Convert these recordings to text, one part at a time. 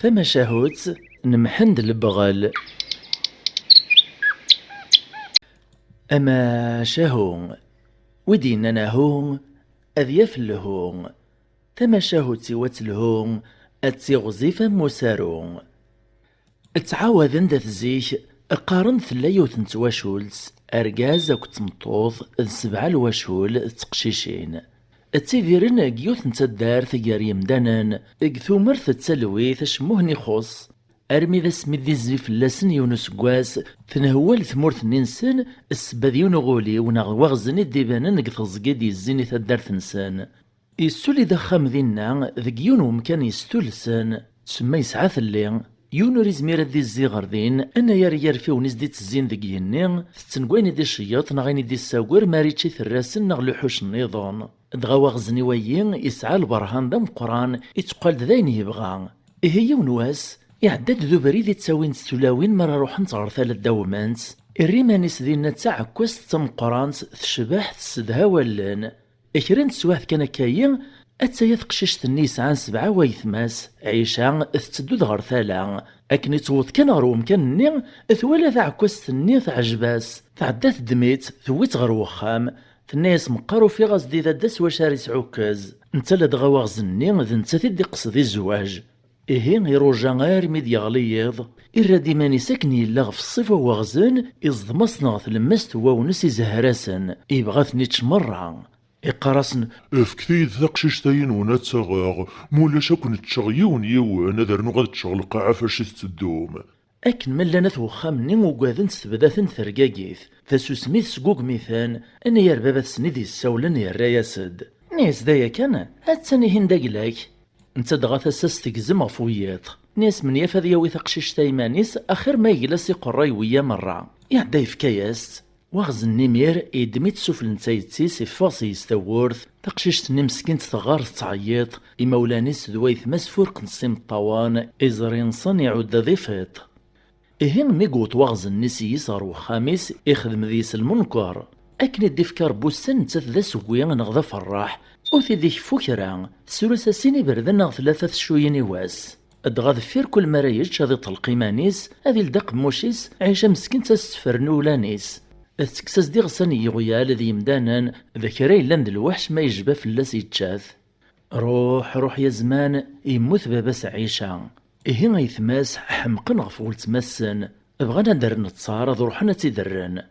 فما شاهوت نمحند البغل. أما شاهون ودينا نهون أذيف الهون. فما شاهوت سوات الهون أتيغزيف مسارون. اتعاوذن ذات زيك قارن ثلايا وثنتواشولت أرقاز أو تمطوض سبعة الواشول تقشيشين. التيفيرن قيوث نتدار ثقار يمدانن اقثومر تتسلويث شموهني خص أرمي ذا سميدي الزيف اللاسن يونس قواس ثنهوال ثمورث ننسن السباذيون غولي ونغواغزن الديبانن قث زقيدي الزيني تدار ثنسن. يسولي دخام ذينا ذقيون ومكان يستولسن تسمى يسعى ثلين يونو ريزمير دي الزيغر ذين أنا يار فيو نزدي تزين ذقي النين تتنقوين دي الشياط نغيني دي الساور ماريتشي ثراسن نغلوحوش النظام دغاوغزني ويين يسعى البرهان دم قران يتقال ذاين يبغى هي ونواس يعدد ذو بريد تساوين ستلاوين مرة روحن تغرثال الدومانت الريمانيس ذينا تاعكوس تم قرانت تشبح تسدها ولن اكرين تسواث كان كاين أتسايث قشيشت النيس عن 7 ويثماس عيشا تتدود غرثالا أكني توض كان غروم كان ني ثوالا ذاعكوس الني عجباس تعدات دميت ثويت غر وخام الناس مقارو في غاز ذا داس وشاري عكاز نتا لا دغاوغز الني ذا نتا تدي قصدي الزواج يروجا غير ميد يغليض إرا ديماني ساكني لا في الصيف وغزن إصدمصنا غث لمست ونسي زهراسن يبغاثني تشمرع إقراسن افكثيد ثقششتين ونتسغاغ مولاش أكون تشغيون يوان أذر نغاد تشغل قاعة فاش تدوم أكن من لنا ثوخامني وقاذن تثبداثن ثرقاقيث ثاسو سميث سقوق ميثان أنا يا ربابا سندي السولن يا الراياسد نيس دايا كان هاتساني هنداقلاك انت دغا ثاساس تقزم غفويات ناس من يافذ يوي ثقشش تايمانيس أخير ما يجلس يقراي ويا مرة يعدا يفكاياس واغز النمير يدميت سفل نتايتسيس يفاصي يستورث تقشيشت مسكينت ثغار تعيط إمولانيس ذويث مسفورق نسيم الطوان إزرين صن يعود ضيفيط إهين ميقوت واغز النسي يسار وخامس يخدم ذيس المنكر أكن الدفكار بوسن تثذا سويا نغذا فراح وفي ذيك فكرة سلسة سيني بردن نغ 3 شويين واس أدغاذ فير كل مرايج هذي طلقيمانيس هذي لدق موشيس عيشة مسكين تستفرنولانيس التكساس دي غصاني يغيال ذي يمدانا ذكري لند الوحش ما يجبا فلاس يتشاث روح يا زمان يموت باباس عيشة إيه غيثماس حمقن غفول تمسن بغانا در نتصارض روحنا تيدرن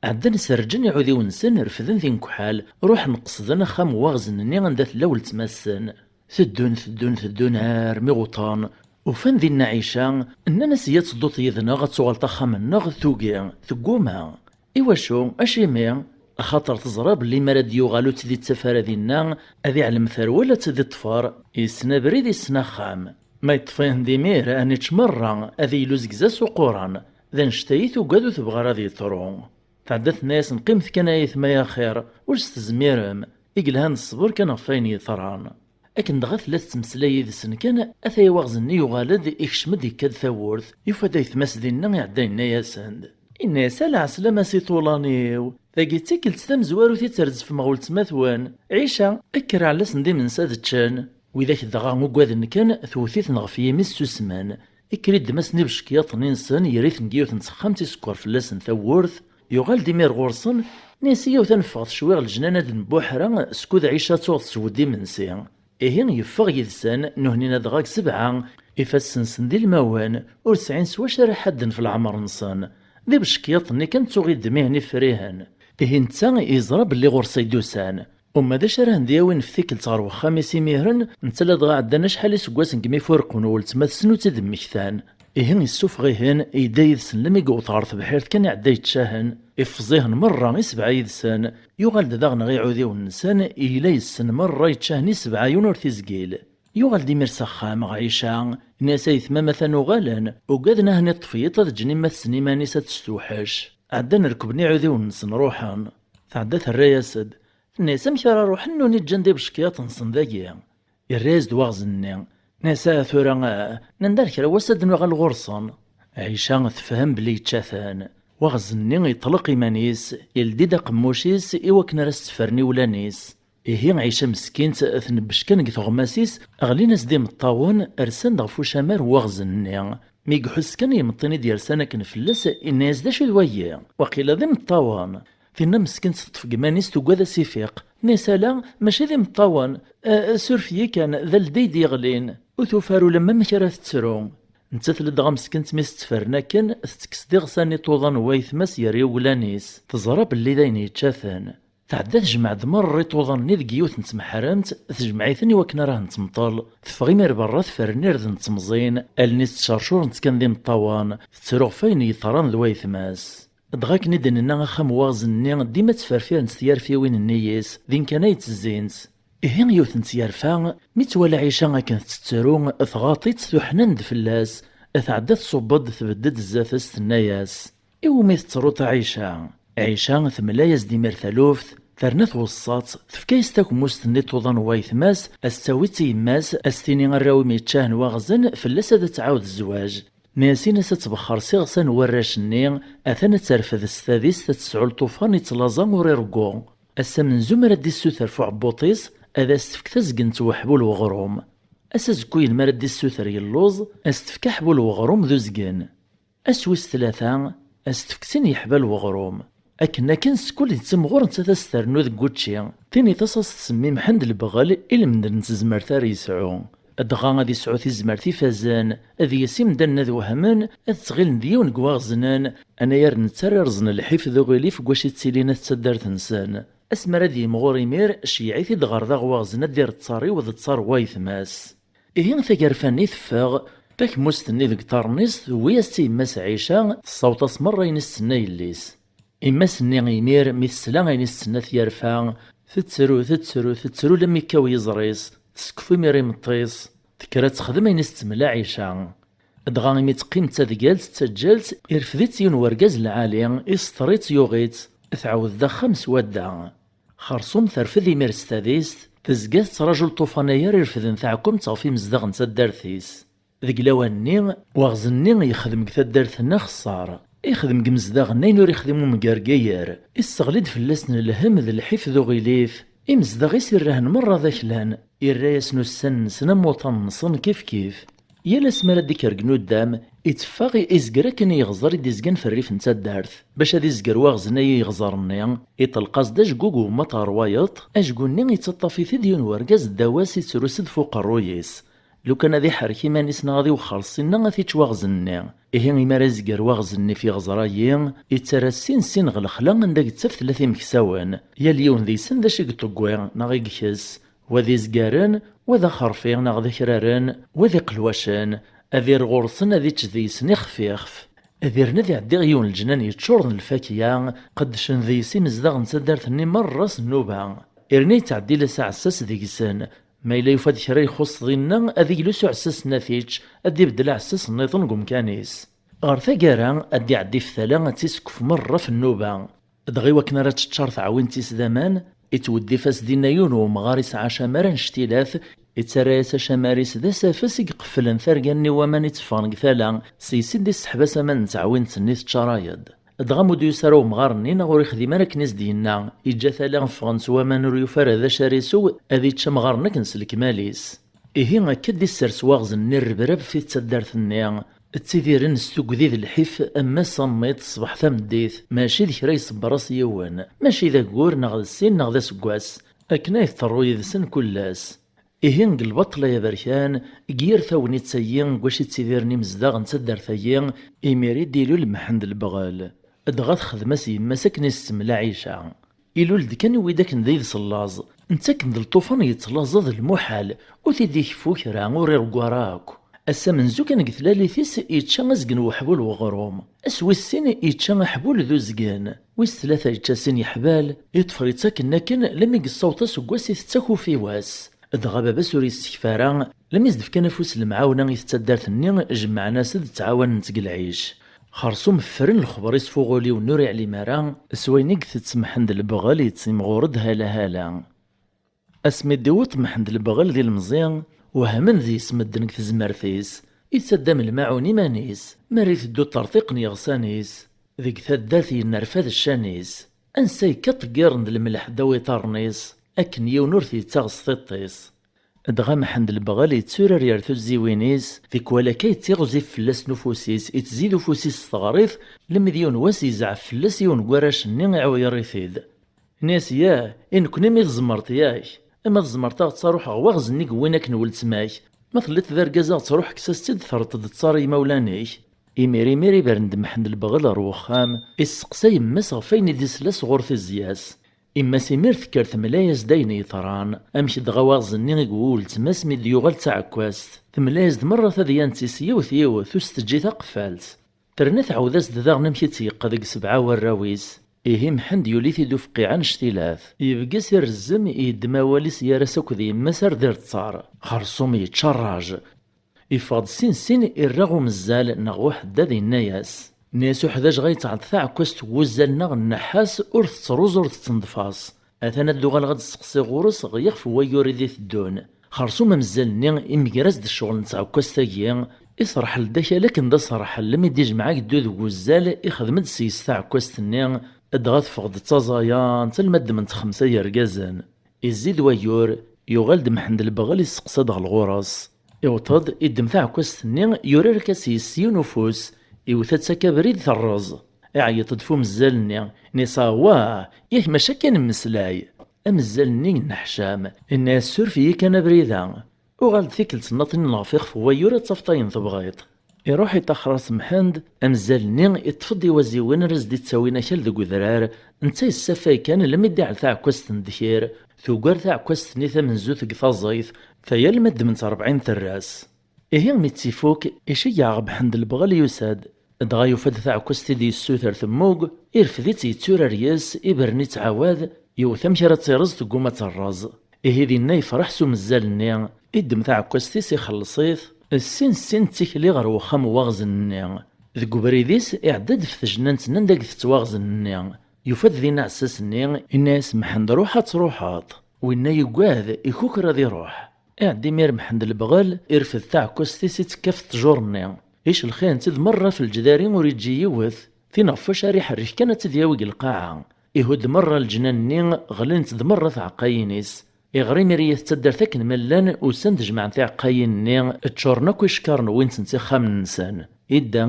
عدنا سرجن يعودي ونسن رفذن ذي نكحال روح نقصدنا خام واغزنني غندات لول تمسن ثدون هار مغوطان وفن ذي النعيشة اننا سيات صدوط يذنا غتسوغلطا خامنا ثوقيا ثقوما إيواشو أشيمي خاطر تزرى بلي مراد يوغالو تدي التفارة دينا أذي على مثال ولا تدي الطفار يسنا بريد يسنا خام ما يطفين ديمير أني تشمرا أذي يلوزكزاس وقوران ذا نشتايث وقادو تبغى راضي يطرون تعدت ناس نقيمت كان يثما يا خير واش تزميرم إقلهان الصبر كان فين يطران أكن دغا 3 مسلاي ذسن كان أثي واغزني يغالد إكشمد يكاد ثورث يفدا يثماس دينا يعدينا ياسند إني سالع سلامة سي طولانيو ذاكي تيكلت تمزوارو تيترز في مغولت مثوان عيشة أكر على سندي من سادتشان وإذاك دغا مقواذن كان ثوثيث نغف يميس سوسمان إكريد مسني بشكياط نينسان يريث نقيوث نسخام تيسكور فلاسن ثورث يغال ديمير غورسن نيسيا وثنفغت شويغ الجنانة بوحرة سكوذ عيشة توغ سودي منسي إهين يفغ يدسان نهنينا دغاك 7 إفاسن سندي الموان ورسعين سوا شارع حد في العمر نصان ذي بشكياطني كانت تغي دميهني فريهن إهين تا يزرب اللي غورسي دوسان وما دا شارهن دياوين في ثيكل تغرو خامسي ميهرن نتلا دغا عدنا شحال يسكواسن كمي فورقون ولتماث سنو تدم مكثان إهين يسوف غيهن يدا يدسن لم يقوط غارث بحيرت كان يعدا يتشاهن يفزيهن مرة يسبع يدسان يغال داغن غيعودي ونسان إلا يسن مرة يتشاهن يسبع يونور تيزقيل يغال ديمير سخام غعيشة ناس يثما مثلا غالان وقادنا هني طفيط تجني مثسني ماني ستستوحش عدنا ركبني عودي ونسن روحان تعدات الرياسد الناس مشارا روحن نوني تجندي بشكياط نصن ذاكيا الرايز دواغزني ناسا ثورا نندار كرا وسد نوغا الغرصان عيشة تفهم بلي يتشاثان واغزني يطلق إيمانيس يلدي دا قموشيس إوا كنا راس تفرني ولا نيس إيه عيشة مسكينت ثنبش كان غماسيس أغلينا سديم الطاون أرسان غفو شمار واغزن مي يحس كان يمطيني ديال سنة كان فلاس الناس دا شو دويا وقيلا ذي الطاون فينا مسكين تطفق مانيس تقوى سيفيق نسالا ماشي ذي الطاون سورفيي كان ذا الديد يغلين وثوفارو لما مكرا تتسرو نتا ثلد مسكين تميس تفرنا كان تكسدي غساني طوضان وايثماس يري ولانيس تزرى باللي داين يتشافن تعدى تجمع دمر ريطوضان ندق يوث نتمحرمت تجمعيثني وكنا راه نتمطل تفغي مير برا تفرنير ذ نتمزين النيس تشارشور نتكن ذي مطوان تسروغ فين يطران ذوايثماس دغاك ندننا خام واغزني ديما تفرفير نتيار في وين النيس ذين كان يتزينت إهين يوث نتيارفا ميتوالا عيشا كانت تترو ثغاطيت ثوحنان دفلاس ثعدى تصبد ثبدد الزافس الناياس إيو ميت تروط عيشا ثملايز ديمير ثالوث ثرنث وصات تفكايس تاك مستني توضان وايثماس استويت يماس استيني غراوي ميتشاهن واغزن فلاس هذا تعاود الزواج ناسين ستبخر سيغسان وراشني اثنا ترفذ السادس تتسعو الطوفان يتلاظا وريرقو اسا من زمر دي السوثر فوع بوطيس اذا استفك زقنت وحبول وغروم اسا زكوي المرد دي السوثر يلوز استفك حبول وغروم ذو زقن اسويس ثلاثة استفكسين يحبال وغروم أكنا كان سكول يتسمغور نتا تسترنو ذك كوتشي تيني تصاص تسمي محمد البغال إلا من نتزمر تار يسعو أدغا غادي يسعو تيزمر تيفازان أذي يسيم دانا ذو همان أذ تغيل ديون كواغزنان أنا يار نتار رزن الحيف ذو غيليف كواشي تسيلينا تسدار تنسان أسمر ذي مغور يمير شيعي تيدغار ذا غواغزنا دير تصاري وذ تصار وايثماس إهين ثقرفاني ثفاغ باك مستني ذك طارنيس ويستي ماس عيشا الصوت اسمر ينسنا يليس إما سني يمير مثلا غيني السنة يرفع تتسرو لما يكاو يزريس تسكفو ميري مطيس تكرا تخدم ينس تملا عيشا دغا غيمي تقيم تذقال تسجلت يرفديت يون ورقاز العالي يسطريت يوغيت تعاود ذا خمس ودا خرصوم ثرفذ يمير ستاديس تزقات رجل طوفانيا يرفذن ثاعكم تصافي مزدغ نتا دارثيس ذيك لواني واغزني يخدم كثا دارثنا خسارة يخدم كمزداغ نور يخدمو مقارقير يستغلد فلاسن الهم ذا الحيف ذو غيليف يمزداغ يسيرهن مرة ذاكلان يرايس نسن سنة موطن كيف يالا سمالا ديكر قنودام يتفاغي إزقرا كان يغزر يديزقان في الريف نتا دارث باش هادي زقر واغزنا يغزرني يطلقاز دا جوجو مطار وايط أجقوني يتطافي في ديون ورقاز الدواس يتسرسد فوق الرويس لو كان ذي حركي مانيسنا غادي وخلصينا غادي تواغزني إيه إما زقر واغزني في غزرايين يترسين سين غلخلا عندك تسف 3 مكساوان يا اليوم ذي سن ذا شي قطقوي ناغي كيس وذي زقارن وذا خرفين ناغ كرارن وذي قلواشن أذي رغورسن أذي تجذيسن يخفيخف أذي رنذي عدي غيون الجنان يتشورن الفاكية قدشن ذي سين زداغ نسدارتني مرة النوبة إرني تعدي لساعة ساس ذيك سن ما إلا يفاد كرا يخص ضينا أذي لسو عساس نافيتش أدي بدل عساس النيطن قمكانيس غار ثاقارا أدي عدي في ثلا تيسكف مرة في النوبة دغي وكنا راه تشار تعاون تيس زمان يتودي فاس دينا يونو مغاريس عاشا مران شتيلاث يتسرايس شماريس ذا سافس يقفلن ثرقاني ومان يتفانق ثلا سيسد السحباس من تعاون تسنيث تشارايد دغا مودو يسارو مغارني نغوري خديما راه كنيس ديالنا يجا ثلا فغنس ومان ريوفار هذا شاريسو اذي تشمغارنا كنسلك ماليس إيه هكا دي السرس واغزن الربرب في تسدارثني التيديرن ستوكذيذ الحيف اما صميت صبح ثمديث ماشي ذي كرا يصبر راس يوان ماشي ذا كور ناغ السين ناغ ذا سكواس اكنا يضطرو يذسن كلاس إهين قلبط لا يا بركان كير ثوني تسيين واش تيديرني مزداغ نتدار ثيين إميري ديلو المحند البغال ادغات خدمة يما ساكن يستملا عيشة إلولد كان ويداك نديذ صلاز نتاكن ذا الطوفان يتلاظظ المحال وتيدي كفو كرا ورير قراك أسا منزو كان قثلالي ثيس يتشا زقن وحبول وغروم أسوي السين يتشا حبول ذو زقن ويس 3 يتشا سين يحبال يطفر يتاكن لكن لم يقص صوتا سكواس يتاكو في واس دغا بابا سوري استكفارا لم يزدف كان فوس المعاونة يتدارثني جمع ناس تعاون نتقل عيش خرصوم فرن الخبر يسفوغولي ونوري علي مارا سوينيك تتسمحند البغال يتسمغورد هالا اسمي ديوت محند البغال ذي المزيان وهمن ذي سمدنك في زمارثيس يتسدام المعوني مانيس مريث دو طرطيقني غسانيس ذيك ثداثي النرفاذ الشانيس انساي كطقيرن الملح داوي طارنيس أكن يون ور تيتاغس تيطيس. دغا محمد البغال يتسورر يرثو الزيوينيس فيك ولا كيتيغزف فلاس نفوسيس يتزيد فوسيس الصغريث لمديون واس يزعف فلاس يون كواراش ني عوير يثيد. ناس ياه إن كنا مي تزمرت ياك أما تزمرت تروح غواغز نيك وينك نولد سماك ما ثلت ذا ركازا تروح كساستد ثرط تصاري مولانيك. إميري ميري برند محمد البغل روخام السقسا يمس غفين ديسلاس غورث الزياس. إما سيمير فكرت ملايز داين يطران أمشي دغواغز ني يقول تماس مي ديوغال تعكواست ثملايز مرة ثديان تيسيوث يوث وستجي ثقفالت ترنث عوذاس داغ نمشي تيقا ديك 7 وراويس. إيه محمد يوليثي دو فقيعان شتيلاث يبقى سير الزم يدما واليس يارسوك ذي مسار دير تصار خرصوم يتشراج يفاض سين الرغم الزال نغوح ذي الناياس ناسو حداش غيتعد ثعكوست وزالنا النحاس ورث تروز ورث تنضفاس اثنا الدوغال غاد السقسي غورس غيخف ويوري ذي الدون خرصوم مزالني امكراز د الشغل نتعكوست تاكيا يصرح لداك لكن دا صراحة لما يديج معاك دو ذو وزال يخدم سيس تاعكوست ني ادغاث فقد التزايان تلمد من 5 يرقازن يزيد ويور يغالد محمد البغل يسقسى دغ الغراس يوطد يدم تاعكوست ني يوري ركاسيس يونفوس يوثات كبريد ثرز يعيط دفو مزالني نيصا واه ياك ماشا كان مسلاي امزالني نحشام الناس سورفي كان بريدا وغالد ثيكل تناطين نافيخ فويورة تصفطين ثبغيط يروح يتخرص محمد امزالني يتفض يوزي وين رزدي تساوينا كال ذو قذرار نتا السفاي كان لم يدعي ثاع كوست ندكير ثوقار ثاع كوست نيثا من زوث قفا زيث فيا المد من 40 ثراس إيه ميتسيفوك يشيع بحمد البغل يساد دغا يفد ثاع كوست دي السوثر ثموق يرفذيت يتسور رياس يبرني تعاواذ يوثم كرا تيرز تقوم الراز إيه ذي الناي فرح سو مزالني إدم ثاع كوستيس يخلصيث السين تيكلي غير وخام واغزن ذك بريديس اعداد في تجنانت نندق تواغزن يفد ذي نعساس الناس محند روحات وإنا يقاذ يكوك راضي روح اعدي مير محند البغل يرفد تاع كوستيس يتكف تجورني ايش الخيان تذ مرة في الجداري وريجي يوث في نفش ريح الريح كانت تذياوي القاعة يهود مرة الجنان غلنت ذ مرة عقاينيس يغري مريث تدر ثكن ملان وسندج مع ثاع قاين تشورناكو يشكارن وين تنتخام النسان إدا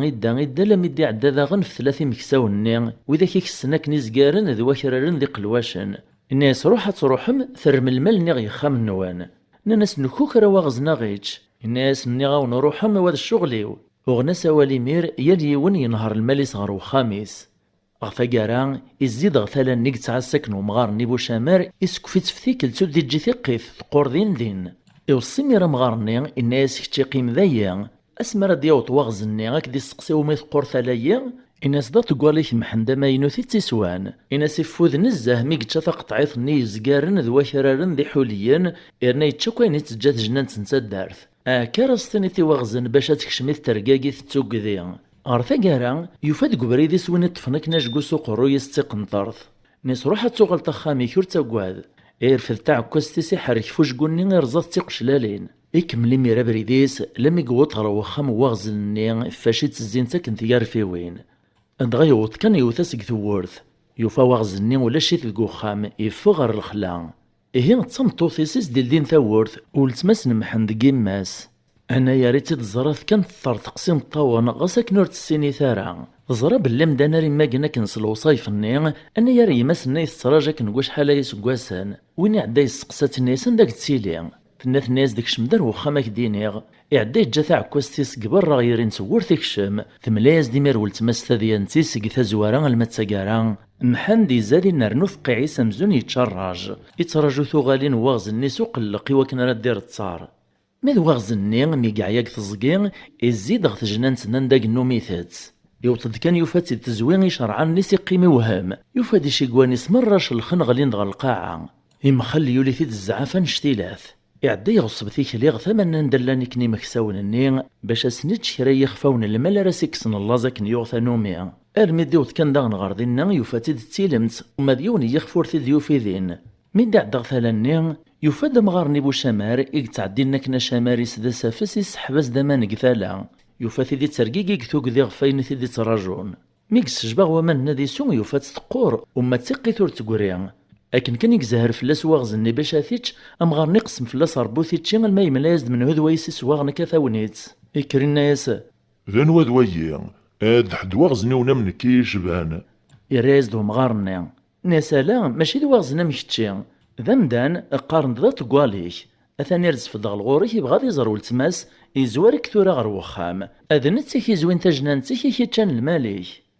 لم يدي عدا ذا غن في 3 مكساون وإذا كيك السناك نزقارن ذو وكرارن ذي قلواشن الناس روحهم ثرم المال نغي خام النوان ناس نكوك رواغزنا غيتش الناس نغاو نروحهم وهذا الشغليو وغنا سوالي مير يليون ينهار المال يصغر وخاميس غفاقاران يزيد غثالا نيك تعسكن ومغار نيبو شامار يسكفيت في ثيكل تودي تجي ثقيف تقور ذين يوصي ميرا مغارني الناس كتشي قيم ذايا اسمرا ديوط واغزني غاك دي سقسيو مي تقور ثلايا الناس دا تقواليك محندا ما ينوثي تيسوان الناس يفوذ نزاه مي كتشا تقطعيث ني زقارن ذو كرارن ذي حوليا إرنا يتشاكوين يتجات جنان تنسى الدارث كارستني تيواغزن باش تكشميث ترقاقي تتوق ذي أرثا قارا يفاد قبريديس وين تفنك ناجقو سوق الرو يستيقن طرث نيس روحا تشغل تخامي كور تاقواد يرفذ تاع كوستيسي حرك فوش قولني غير زاد تيقش لالين يكملي ميرا بريديس لم يقوط غروخام واغزلني فاشيت الزين تاكن ثيار في وين دغيوط كان يوثاسك ثورث يوفا واغزلني ولا شيت القوخام يفغر الخلا إيه تصمتوثيسيس ديال دين ثورث ولتمسن محند قيماس أنا يا ريت تزرث كانت ثار تقسيم الطاوة نغسك نور تسيني ثارا زرا بلي مدانا ري ما قلنا كنسل وصايفني أنا يا ري مسني تراجا كنقواش حالا يسقواسان وين عدا يسقسات الناس داك تسيلي تناث الناس داك شمدار وخامك دينيغ يعدا يجا تاع كوستيس قبر غير نسور تيكشم ثملايز ديمير ولتمس ثديان تيسق ثزوارا المتساقارا محندي زادي نرنو فقي عيسى مزون يتشراج يتراجو ثوغالين واغزني سوق اللقي وكنا راه دير تصار ماذ واغزني ميقعياك تزقين يزيد غث جنانت ننداق النوميثات يوطد كان يفات التزوين شرعان نيسي قيمي وهام يفاد شي قوانيس مرش الخن غلين دغ القاعة يمخلي يولي في الزعافة نشتيلاث يعدي يغصب ثيك ليغ ثمن ندلاني كني مكساون النين باش اسنيت شري يخفاون المال راسيكسن الله زاك نيوثا نومي المديوت كان داغ نغاردين يفاتد تيلمت وما ديوني يخفور ثيديو في ذين من داع دغثالا النين يفاد مغارني بو شمار يتعدينا كنا شماريس ذا سافس يسحبس دمان قثالا يفات ذي ترقيق ثوق ذي غفاين ذي تراجون ميكس شباغ ومن نادي سون يفات تقور وما تسقي ثور تقوريان أكن كان يكزهر فلاس واغزني باش اثيتش أمغار نقسم فلاس ربوثيتشي ما يملايزد من هذ ويسيس واغن كثاونيتس إكرنا ياسا ذا نواد ويا هاد حد واغزني ونمن كيش بان يرايز دو مغارني ناسالا ماشي دو واغزنا مشتشي ذا مدان قارن ذا تقواليك أثاني يرز في الضغل غوريك يبغى يزر ولتماس يزوارك ثورا غير وخام أذا نتسيك يزوين تجنان تسيك يتشان الماليك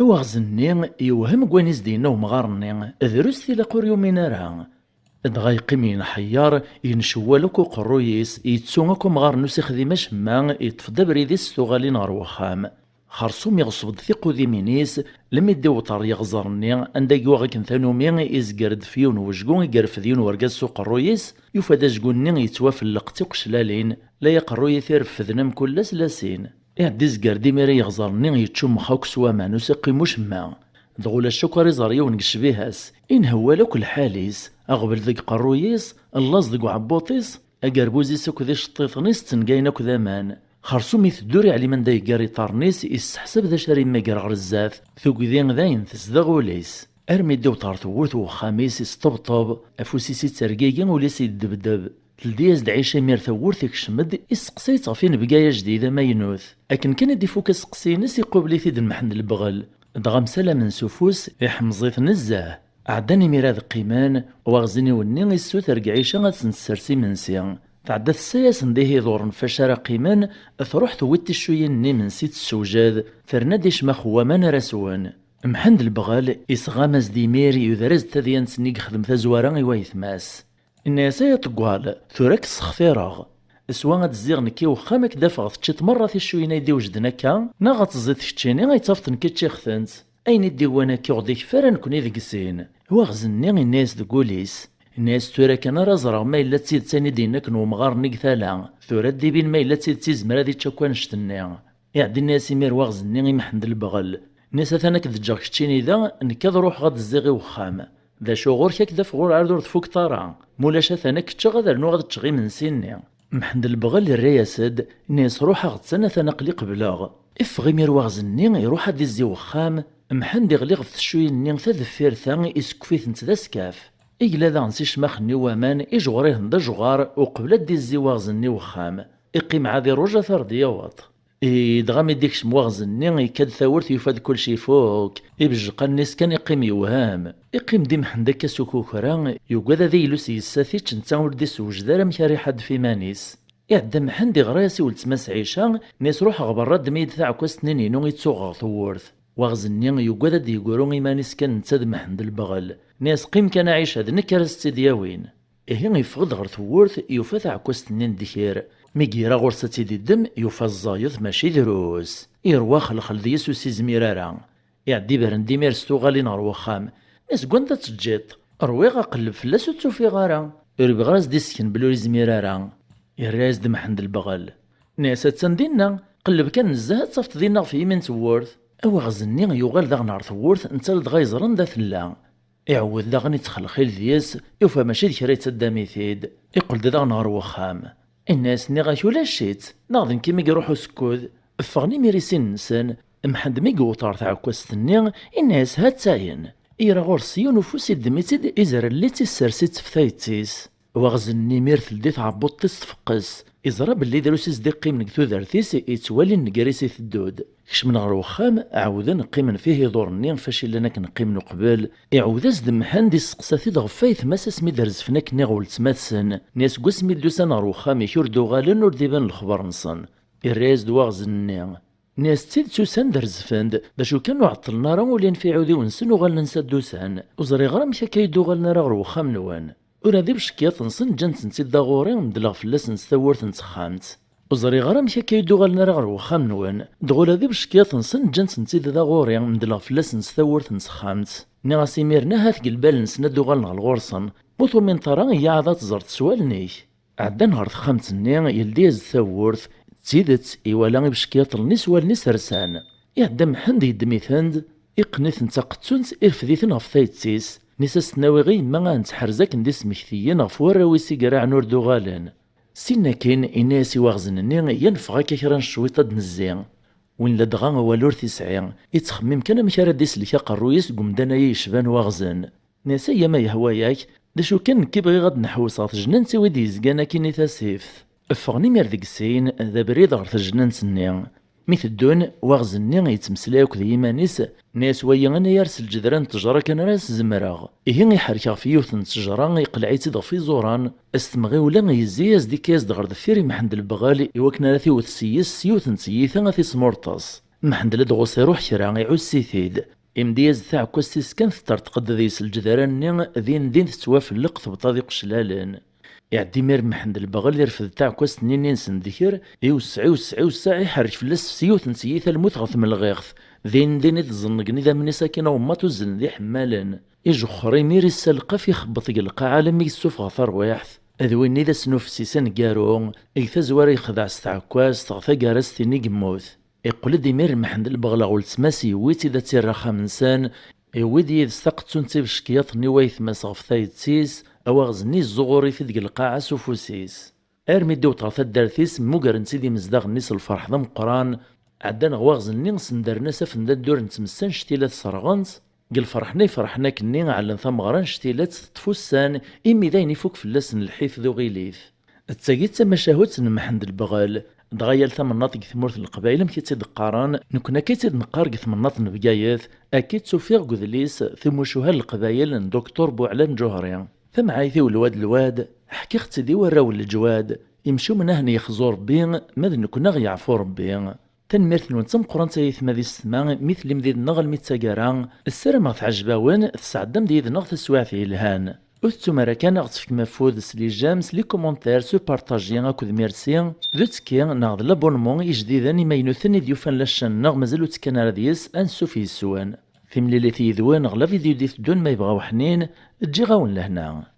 هو غزني يوهم كوانيز دينا ومغارني دروس ثيلا قوريو مينارها دغا يقيم ينحيار ينشوالك وقرويس يتسونك مغار نسخ ذي مشما يتفضى بريديس ثغالين غير وخام خرصوم يغصب ثيقو ذي مينيس لم يديو طار يغزرني عند يوغك ثانومي يزقرد فيون وجقون يقرف ذيون ورقاس سوق الرويس يفاد جقوني يتوافى اللقتي قشلالين لا يقروي ثير فذنم كل سلاسين يعدي زقردي ميري يغزرني يتشم خاوك سوا ما نسقي مشما دغول الشكر يزريو ونقش بيهاس إن هو لك الحاليس أغبل ذيك قرويس اللاز ذيك عبوطيس أقربوزي سوك ذي شطيطنيس تنقاينك ذامان خرصومي تدوري على من دا يقاري طارنيس يستحسب ذا شاري ميقار غرزاث ثوق ذين ذاين تسدغوليس أرمي دو طار ثورث وخاميس يسطبطب أفوسيسي ترقيقين وليس يدبدب تلدياز دعيشة مير ثورث يكشمد يسقسي صافين بقايا جديدة ما ينوث أكن كان دي فوك سقسينس يقوبلي ثيد المحن البغل دغام سلا من سفوس يحمزيث نزاه عداني ميراذ قيمان واغزني وني السوث رقعيشة غتنسرسي منسيا تعدت السياس نديه دور فشارة قيمان تروح ثويت الشوين ني من سيت السوجاد فرناديش مخوة من رسوان محند البغال يسغامز ديمير يذرز تذيان سنيق خدم ثزوارا يوايثماس الناس يطقوال ثورك سخفيراغ سوا تزيغ نكي وخامك دافغ تشت مرة في الشوينة يدي وجدناكا نا غتزيد تشتيني غيتافتن كي خثنت أين ديوانا كي غديك فران كوني ذيك السين هو غزني الناس دقوليس الناس ثورا كان رازرا ما إلا تسيد تاني دينك نومغار نيكثالا ثورا ديبين ما إلا تسيد تيزمر هادي تشاكوان شتني يعدي الناس يمير واغزني محمد البغل ناس ثانا كدجاك شتيني ذا نكاد روح غاد الزيغي وخام ذا شغور كاك ذا فغور عردور تفوك طارا مولاش ثانا كتشا غادا نو غاد تشغي من سيني محمد البغل الرياسد الناس روح غتسنى ثانا قلي قبلاغ افغي مير واغزني يروح هادي الزي وخام محمد يغليغ في الشوين نين ثاذفير ثاني يسكفيث نت ذا سكاف إقلا ذا نسي شماخني وامان إجغريه ندا جغار وقبل دي الزواغزني وخام إقيم عادي رجا ثرد يواط دغام يديكش مواغزني يكاد ثورت يفاد كل شي فوق يبجق الناس كان يقيم يوهام يقيم دي محندك سكوكرا يوكذا ذي لوسي يساثيتش نتاور دي سوجدار مكاري حد في مانيس يعدى محندي غراسي ولتماس عيشا ناس روح غبر رد ميد ثاع كوستنين نو يتسوغ ثورث واغزني يوكذا دي يقولون إيمانيس كان نتاد محند البغل ناس قيم كان عايش هاد نكرس تدياوين إيه يفقد غير ثورث يوفى عكوست نين ديكير ميكيرا غرسة تيدي الدم يوفى الزايض ماشي دروس إرواخ الخلدي يسوسي زميرارا يعدي برندي ميرستو غالي نار وخام ناس قندا تجيط رويغا قلب فلاس وتوفي غارا يربي غراز ديسكن بلوري زميرارا يراز دم حند البغل ناس تسندينا قلب كان نزهة تصفت دينا في يمين ثورث أو غزني يوغال ذا نار ثورث نتال دغايزرن ذا ثلا يعود ذا غني تخلخيل ذياس يوفى ماشي ذكري تدامي ثيد يقول ذا نهار وخام الناس ني غاش ولا شيت ناضن كيما يروحوا سكوذ فغني ميريسين نسان محد ميقو وطار تاع كوستني الناس هات تاين إيرا غورسيون وفوسي دميتيد إزر اللي تيسرسيت فثايتيس وغزني ميرث لديت عبوطيس تفقس إزرا باللي دروسيس دي قيم نكتو ذارثيس يتوالي نقاريسي ثدود كش من غير وخام عاودا نقيمن فيه يضرني فاشي لنا كنقيم نقبل يعود ازدم حندي سقساتي دغفايث ما سمي درز فناك نيغول تماثسن ناس قسمي دوسان روخام يكوردو غالن ورديبان الخبر نصن الراز دواغزني ناس تيد سوسان درز فند داشو كانوا عطلنا راه ولين في عودي ونسن وغال ننسى دوسان وزري غرا مشا كيدو غالنا راه وخام نوان ورادي بشكيات نصن جنت نسيت داغوري ومدلغ فلاس نستورت نتخامت وزري غرا مشا كيدو غالنا راه وخام نوان دغولا دي بشكيات نصن جنت نسيت داغوري ومدلغ فلاس نستورت نتخامت نغاسي ميرنا هاث قلبال نسندو غالنا الغورصن موثو من طرا هي عادات زرت سوالنيك عدا نهار خامتني يلديز ثورث تزيدت إيوالا بشكيات النسوال نسرسان يعدا محند يدميثاند إقنيث نتاقتسونس إرفديثن غف ثايتسيس نساس ناويغي ما غنتحرزاك نديس مكثيين غف وراويسي قراع نور دوغالان سينا كاين إناسي واغزنني ينفغا كاكرا الشويطة دنزيان وين لدغا والور تسعين يتخمم كان مكارا ديس لكا قرويس قمدانا يشبان واغزن ناسيا ما يهواياك داشو كان كيبغي غاد نحوصات جنان سوي دي زكانا كيني تاسيفت فغني مير ديك السين ذا بريد غير تجنان سني ميت الدون واغزني يتمسلاك ذي يمانيس ناس ويا انا يرس الجدران تجرا كان راس زمراغ إيه يحركا في يوثن تجرا يقلع يتدغ في زوران استمغي ولا يزياز دي كاز دغر دفيري محند البغالي يوكنا راثي وتسيس يوثن سيثا غاثي سمورتاس محند لدغوص يروح كرا يعوز سيثيد امدياز تاع كوستيس كان تقد ذيس الجدران دين تتواف اللقط بطاذي قشلالن يعدي مير محند البغل يرفض تاع كوست نين ذكر يوسع يحرك في اللس سيوث نسيث الموت غث من الغيغث دين يتزنقني ذا مني ساكنة وما تزن ذي حمالا يجخري مير السلقة في خبط يلقى عالم يسوف غثر ويحث أذوين إذا سنوف سيسان قارون يثزوار يخدع ستعكواز تغثى قارس تيني قموث يقول دي مير محند البغلا غول تسماسي ويتي ذا تيرخا منسان يودي يستقتون تيبشكياط نوايث مسغف ثايتسيس أواغزني الزغوري في ذيك القاعة سوفوسيس أرمي دو طرف الدارثيس موقرن سيدي مزداغ النيس الفرح ذا مقران عدان غواغزني سندرنا سفن دا الدور نتمسان شتيلات سرغنس قل فرحنا كني على ثم غران شتيلات تفوسان إمي داين يفوك في اللسن الحيث ذو غيليث التاقيت تما شاهوت نمحند البغال دغيال ثمناط ثمورث القبائل مكيتيد قاران نكنا كيتيد نقار ثمناط نبقايث أكيد سوفيغ قذليس ثم شوها القبائل دكتور بوعلان جوهريان ثم عايثي الواد حكي اختدي وراو الجواد يمشو من هنا يخزور بين ماذا كنا غيعفو ربي تنميرث نونتم قران تايث ماذي السماء مثل مذيد نغل ميتساقران السلام غث عجباون تسعدم ديد نغ تسواعثي الهان أثتو مراكان غتفك مفوذ سلي جامس لي كومونتير سو بارطاجي اكود ميرسي ذوتكي ناض لابونمون يجديدا يمينوثن ديوفان لاشان نغ مازالو تكان راديس انسو في السوان في مليلتي يذوان غلا فيديو ديف دون ما يبغاو حنين تجي غاون لهنا